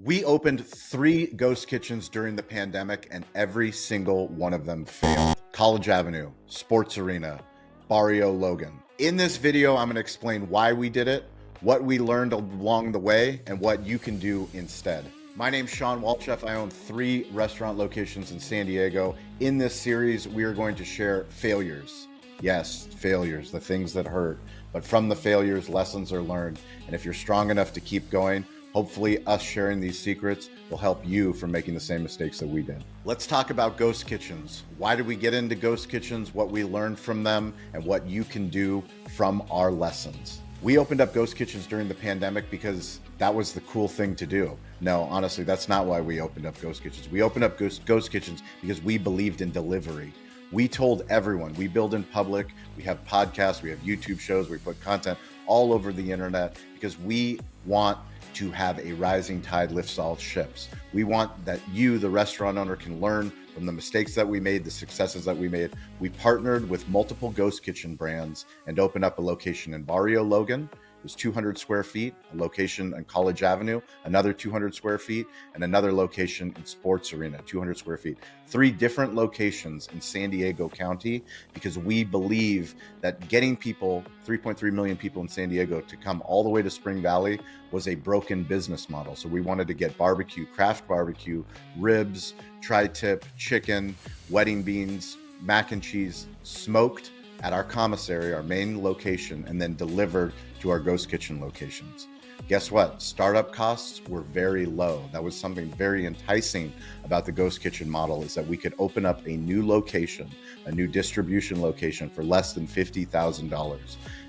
We opened 3 ghost kitchens during the pandemic, and every single one of them failed. College Avenue, Sports Arena, Barrio Logan. In this video, I'm going to explain why we did it, what we learned along the way, and what you can do instead. My name's Sean Walchef. I own 3 restaurant locations in San Diego. In this series, we are going to share failures. Yes, failures, the things that hurt. But from the failures, lessons are learned. And if you're strong enough to keep going, hopefully us sharing these secrets will help you from making the same mistakes that we did. Let's talk about ghost kitchens. Why did we get into ghost kitchens, what we learned from them, and what you can do from our lessons. We opened up ghost kitchens during the pandemic because that was the cool thing to do. No, honestly, that's not why we opened up ghost kitchens. We opened up ghost kitchens because we believed in delivery. We told everyone, we build in public, we have podcasts, we have YouTube shows, we put content all over the internet because we want to have a rising tide lifts all ships. We want that you, the restaurant owner, can learn from the mistakes that we made, the successes that we made. We partnered with multiple ghost kitchen brands and opened up a location in Barrio Logan. It was 200 square feet, a location on College Avenue, another 200 square feet, and another location in Sports Arena, 200 square feet. 3 different locations in San Diego County because we believe that getting people, 3.3 million people in San Diego, to come all the way to Spring Valley was a broken business model. So we wanted to get barbecue, craft barbecue, ribs, tri-tip, chicken, wedding beans, mac and cheese, smoked at our commissary, our main location, and then delivered to our ghost kitchen locations. Guess what? Startup costs were very low. That was something very enticing about the ghost kitchen model, is that we could open up a new location, a new distribution location for less than $50,000.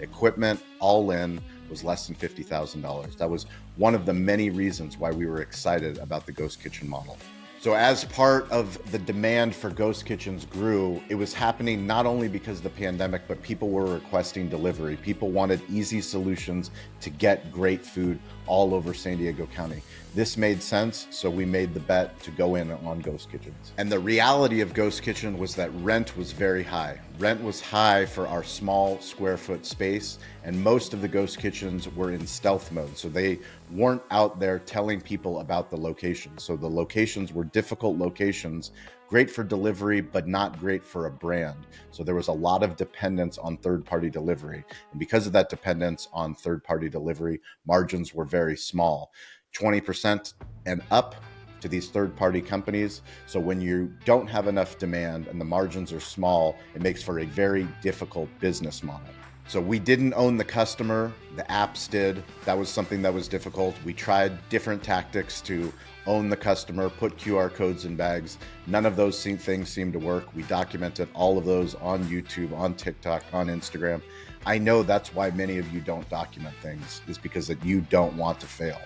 Equipment all in was less than $50,000. That was one of the many reasons why we were excited about the ghost kitchen model. So as part of the demand for ghost kitchens grew, it was happening not only because of the pandemic, but people were requesting delivery. People wanted easy solutions to get great food all over San Diego County. This made sense, so we made the bet to go in on ghost kitchens. And the reality of ghost kitchen was that rent was very high. Rent was high for our small square foot space, and most of the ghost kitchens were in stealth mode. So they weren't out there telling people about the locations. So the locations were difficult locations, great for delivery, but not great for a brand. So there was a lot of dependence on third-party delivery. And because of that dependence on third-party delivery, margins were very small, 20% and up to these third-party companies. So when you don't have enough demand and the margins are small, it makes for a very difficult business model. So we didn't own the customer, the apps did. That was something that was difficult. We tried different tactics to own the customer, put QR codes in bags. None of those things seemed to work. We documented all of those on YouTube, on TikTok, on Instagram. I know that's why many of you don't document things, is because that you don't want to fail.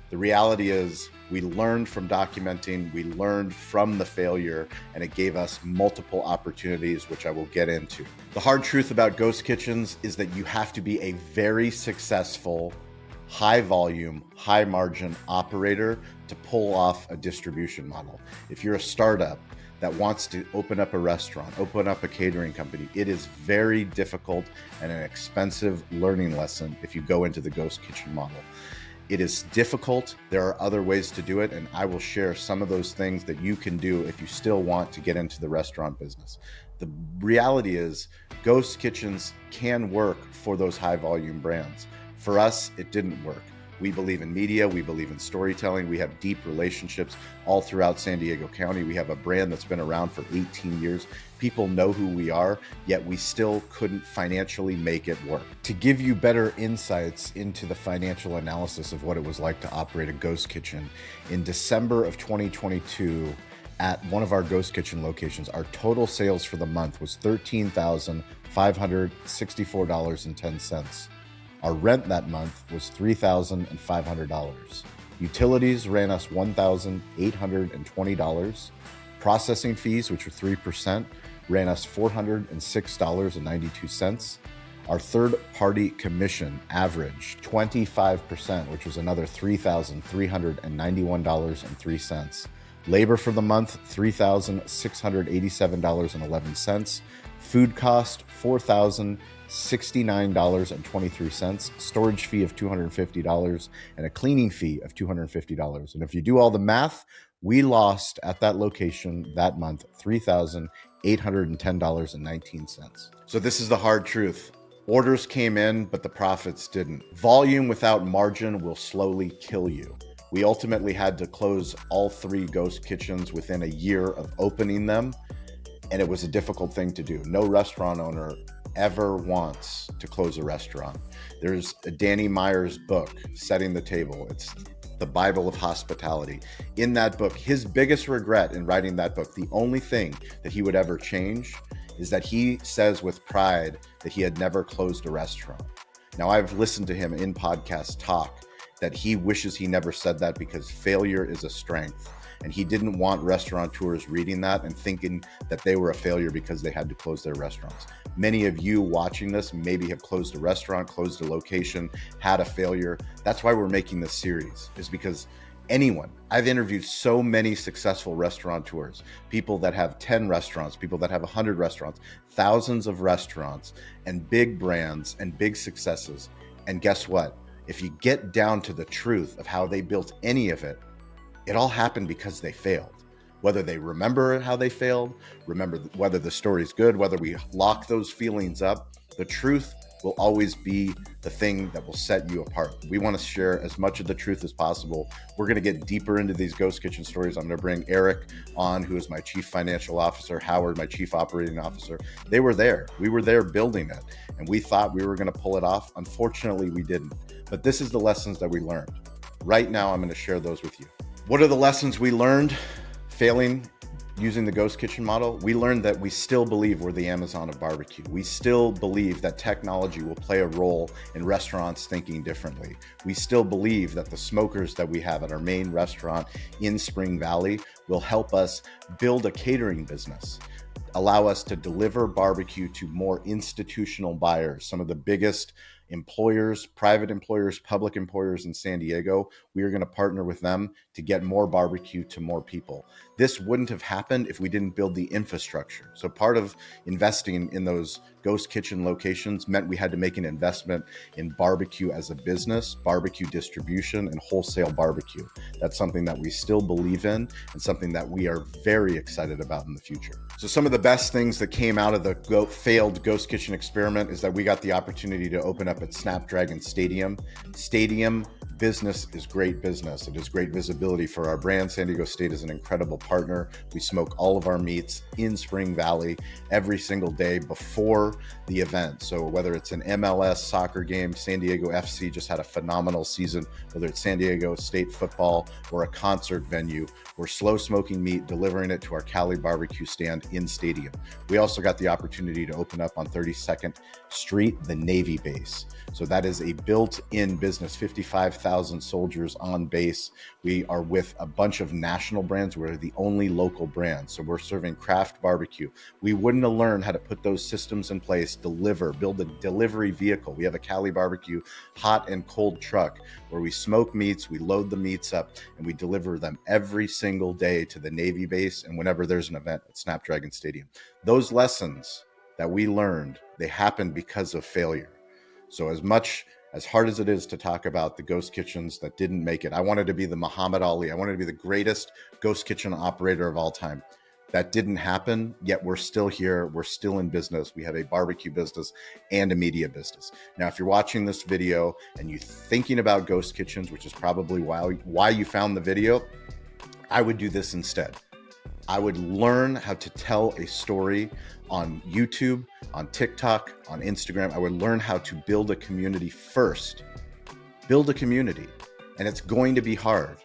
The reality is we learned from documenting, we learned from the failure, and it gave us multiple opportunities, which I will get into. The hard truth about ghost kitchens is that you have to be a very successful, high volume, high margin operator to pull off a distribution model. If you're a startup that wants to open up a restaurant, open up a catering company, it is very difficult and an expensive learning lesson if you go into the ghost kitchen model. It is difficult. There are other ways to do it, and I will share some of those things that you can do if you still want to get into the restaurant business. The reality is ghost kitchens can work for those high volume brands. For us, it didn't work. We believe in media, we believe in storytelling, we have deep relationships all throughout San Diego County. We have a brand that's been around for 18 years. People know who we are, yet we still couldn't financially make it work. To give you better insights into the financial analysis of what it was like to operate a ghost kitchen, in December of 2022, at one of our ghost kitchen locations, our total sales for the month was $13,564.10. Our rent that month was $3,500. Utilities ran us $1,820. Processing fees, which were 3%, ran us $406.92. Our third-party commission averaged 25%, which was another $3,391.03. Labor for the month, $3,687.11. Food cost $4,069.23, storage fee of $250, and a cleaning fee of $250. And if you do all the math, we lost at that location that month $3,810.19. So this is the hard truth. Orders came in, but the profits didn't. Volume without margin will slowly kill you. We ultimately had to close all 3 ghost kitchens within a year of opening them, and it was a difficult thing to do. No restaurant owner ever wants to close a restaurant. There's a Danny Meyer's book, Setting the Table. It's the Bible of hospitality. In that book, his biggest regret in writing that book, the only thing that he would ever change, is that he says with pride that he had never closed a restaurant. Now, I've listened to him in podcasts talk that he wishes he never said that because failure is a strength. And he didn't want restaurateurs reading that and thinking that they were a failure because they had to close their restaurants. Many of you watching this maybe have closed a restaurant, closed a location, had a failure. That's why we're making this series, is because anyone, I've interviewed so many successful restaurateurs, people that have 10 restaurants, people that have 100 restaurants, thousands of restaurants, and big brands and big successes. And guess what? If you get down to the truth of how they built any of it, it all happened because they failed. Whether they remember how they failed, remember whether the story's good, whether we lock those feelings up, the truth will always be the thing that will set you apart. We want to share as much of the truth as possible. We're going to get deeper into these ghost kitchen stories. I'm going to bring Eric on, who is my chief financial officer, Howard, my chief operating officer. They were there. We were there building it, and we thought we were going to pull it off. Unfortunately, we didn't. But this is the lessons that we learned. Right now, I'm going to share those with you. What are the lessons we learned failing using the ghost kitchen model? We learned that we still believe we're the Amazon of barbecue. We still believe that technology will play a role in restaurants thinking differently. We still believe that the smokers that we have at our main restaurant in Spring Valley will help us build a catering business, allow us to deliver barbecue to more institutional buyers, some of the biggest employers, private employers, public employers in San Diego. We are going to partner with them to get more barbecue to more people. This wouldn't have happened if we didn't build the infrastructure. So part of investing in those ghost kitchen locations meant we had to make an investment in barbecue as a business, barbecue distribution, and wholesale barbecue. That's something that we still believe in and something that we are very excited about in the future. So some of the best things that came out of the failed ghost kitchen experiment is that we got the opportunity to open up at Snapdragon Stadium. Stadium business is great business. It is great visibility for our brand. San Diego State is an incredible partner. We smoke all of our meats in Spring Valley every single day before the event. So whether it's an MLS soccer game, San Diego FC just had a phenomenal season, whether it's San Diego State football or a concert venue, we're slow smoking meat, delivering it to our Cali BBQ stand in stadium. We also got the opportunity to open up on 32nd Street, the Navy base. So that is a built-in business, 55,000 soldiers on base. We are with a bunch of national brands. We're the only local brand. So we're serving craft barbecue. We wouldn't have learned how to put those systems in place, build a delivery vehicle. We have a Cali BBQ hot and cold truck where we smoke meats, we load the meats up, and we deliver them every single day to the Navy base and whenever there's an event at Snapdragon Stadium. Those lessons that we learned, they happened because of failure. So as hard as it is to talk about the ghost kitchens that didn't make it, I wanted to be the Muhammad Ali. I wanted to be the greatest ghost kitchen operator of all time. That didn't happen, yet we're still here. We're still in business. We have a barbecue business and a media business. Now, if you're watching this video and you're thinking about ghost kitchens, which is probably why you found the video, I would do this instead. I would learn how to tell a story on YouTube, on TikTok, on Instagram. I would learn how to build a community first. Build a community, and it's going to be hard.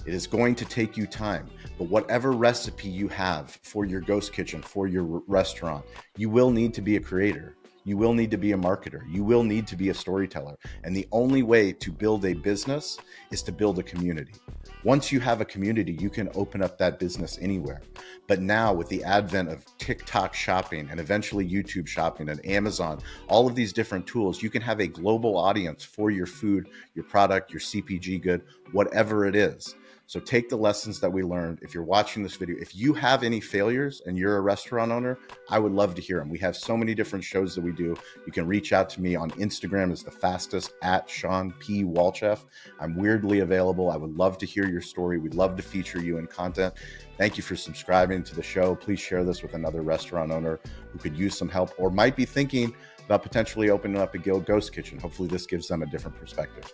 It is going to take you time, but whatever recipe you have for your ghost kitchen, for your restaurant, you will need to be a creator. You will need to be a marketer. You will need to be a storyteller. And the only way to build a business is to build a community. Once you have a community, you can open up that business anywhere. But now with the advent of TikTok shopping and eventually YouTube shopping and Amazon, all of these different tools, you can have a global audience for your food, your product, your CPG good, whatever it is. So take the lessons that we learned. If you're watching this video, if you have any failures and you're a restaurant owner, I would love to hear them. We have so many different shows that we do. You can reach out to me on Instagram is the fastest at Sean P. Walchef. I'm weirdly available. I would love to hear your story. We'd love to feature you in content. Thank you for subscribing to the show. Please share this with another restaurant owner who could use some help or might be thinking about potentially opening up a ghost kitchen. Hopefully this gives them a different perspective.